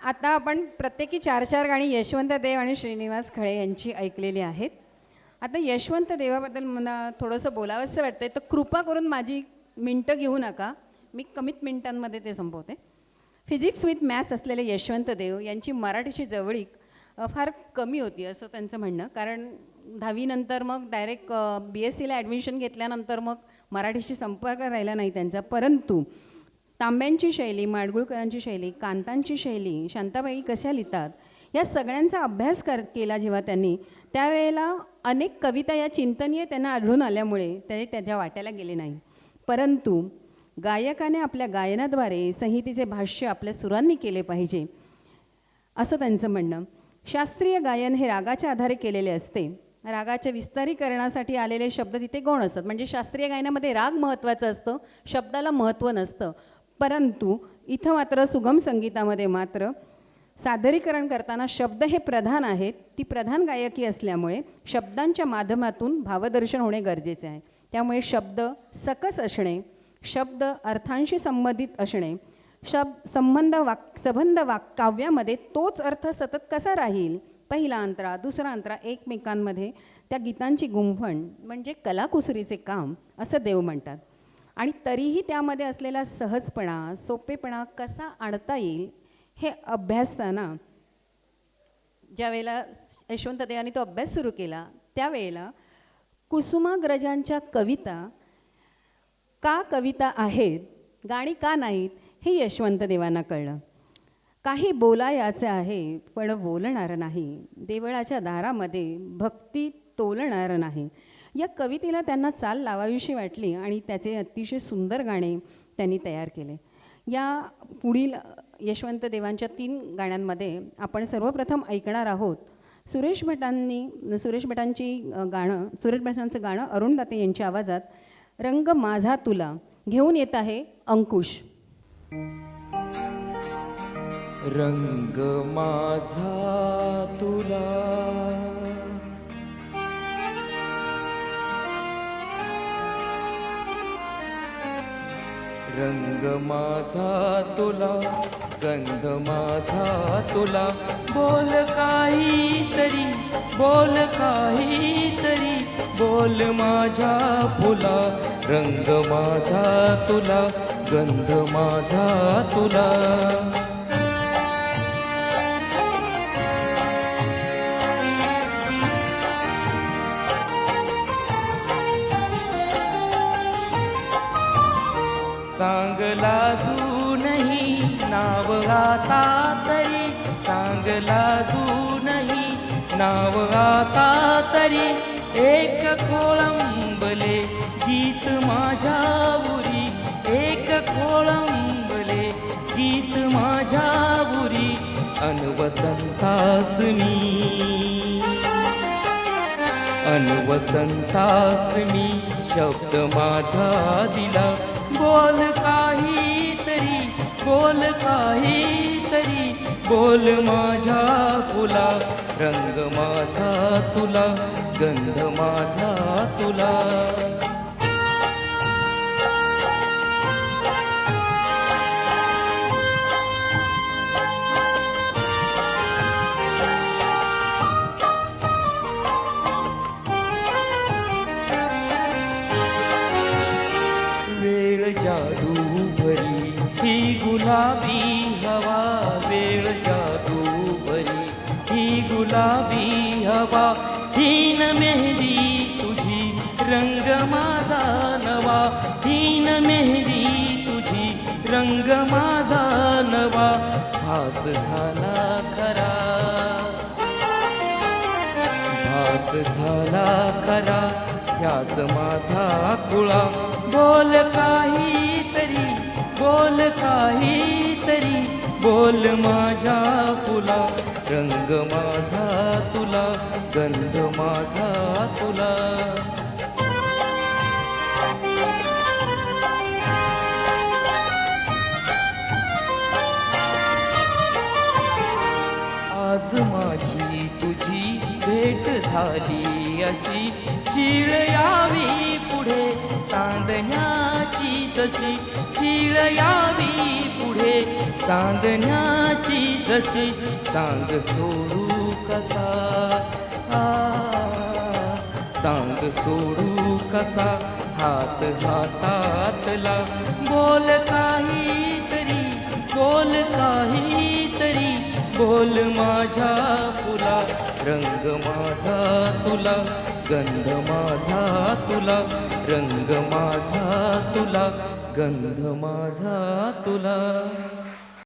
आता आपण प्रत्येकी 4-4 गाणी यशवंत देव आणि श्रीनिवास खळे यांची ऐकलेली आहेत. आता यशवंत देवाबद्दल मला थोडंसं बोलावंसं वाटतंय, तर कृपा करून माझी मिनटं घेऊ नका. मी कमीत मिनिटांमध्ये ते संपवते. फिजिक्स विथ मॅथ्स असलेले यशवंत देव यांची मराठीची जवळीक फार कमी होती असं त्यांचं म्हणणं. कारण 10वी नंतर मग डायरेक्ट BScला ॲडमिशन घेतल्यानंतर मग मराठीशी संपर्क राहिला नाही त्यांचा. परंतु तांब्यांची शैली, माडगुळकरांची शैली, कांतांची शैली, शांताबाई कशा लिहितात या सगळ्यांचा अभ्यास केला जेव्हा त्यांनी, त्यावेळेला अनेक कविता या चिंतनीय त्यांना आढळून आल्यामुळे ते त्याच्या वाट्याला गेले नाही. परंतु गायकाने आपल्या गायनाद्वारे संहितेचे भाष्य आपल्या सुरांनी केले पाहिजे असं त्यांचं म्हणणं. शास्त्रीय गायन हे रागाच्या आधारे केलेले असते. रागाच्या विस्तारीकरणासाठी आलेले शब्द तिथे गौण असतात. म्हणजे शास्त्रीय गायनामध्ये राग महत्त्वाचं असतं, शब्दाला महत्त्व नसतं. परंतु इथं मात्र सुगम संगीतामध्ये मात्र सादरीकरण करताना शब्द हे प्रधान आहेत. ती प्रधान गायकी असल्यामुळे शब्दांच्या माध्यमातून भावदर्शन होणे गरजेचे आहे. त्यामुळे शब्द सकस असणे, शब्द अर्थांशी संबंधित असणे, संबंध काव्यामध्ये तोच अर्थ सतत कसा राहील, पहिला अंतरा दुसरा अंतरा एकमेकांमध्ये त्या गीतांची गुंफण म्हणजे कलाकुसरीचे काम असं देव म्हणतात. आणि तरीही त्यामध्ये असलेला सहजपणा, सोपेपणा कसा आणता येईल हे अभ्यासताना ज्यावेळेला यशवंत देवांनी तो अभ्यास सुरू केला त्यावेळेला कुसुमाग्रजांच्या कविता का कविता आहेत, गाणी का नाहीत हे यशवंत देवांना कळलं. काही बोलायाचे आहे पण बोलणार नाही, देवळाच्या दारामध्ये भक्ती तोलणार नाही. या कवितेला त्यांना चाल लावावीशी वाटली आणि त्याचे अतिशय सुंदर गाणे त्यांनी तयार केले. या पुढील यशवंत देवांच्या 3 गाण्यांमध्ये आपण सर्वप्रथम ऐकणार आहोत सुरेश भटांचं गाणं अरुण दाते यांच्या आवाजात रंग माझा तुला. घेऊन येत आहे अंकुश. रंग माझा तुला, रंग माझा तुला, गंध माझा तुला. बोल काहीतरी, बोल काहीतरी, बोल माझ्या फुला. रंग माझा तुला, गंध माझा तुला. सांग लाजूनही नाव आता तरी, सांग लाजूनही नाव आता तरी. एक खोळंबले गीत माझ्या बुरी, एक खोळंबले गीत माझ्या बुरी. अनवसंतासनी, अनवसंतासनी शब्द माझा दिला. बोल काहीतरी, बोल काहीतरी, बोल माझ्या फुला. रंग माझा तुला, गंध माझा तुला. वेळ जादू भरी ही गुलाबी हवा, वेळ जादू भरी ही गुलाबी हवा. हीन मेहंदी तुझी, रंग माझा नवा. हीन मेहंदी तुझी, रंग माझा नवा. भास झाला खरा, भास झाला खरा, ध्यास माझा कुळा. बोल काहीतरी, बोल काहीतरी, बोल माझ्या फुला. रंग माझा तुला, गंध माझा तुला. आज माझी तुझी भेट झाली अशी चीळ यावी पुढे चांदण्याची जशी चीळ यावी पुढे चांदण्याची जशी सांग सोडू कसा सांग सोडू कसा हात हातातला बोल काहीतरी बोल काहीतरी बोल माझ्या फुला रंग माझा तुला गंध माझा तुला रंग माझा तुला गंध माझा तुला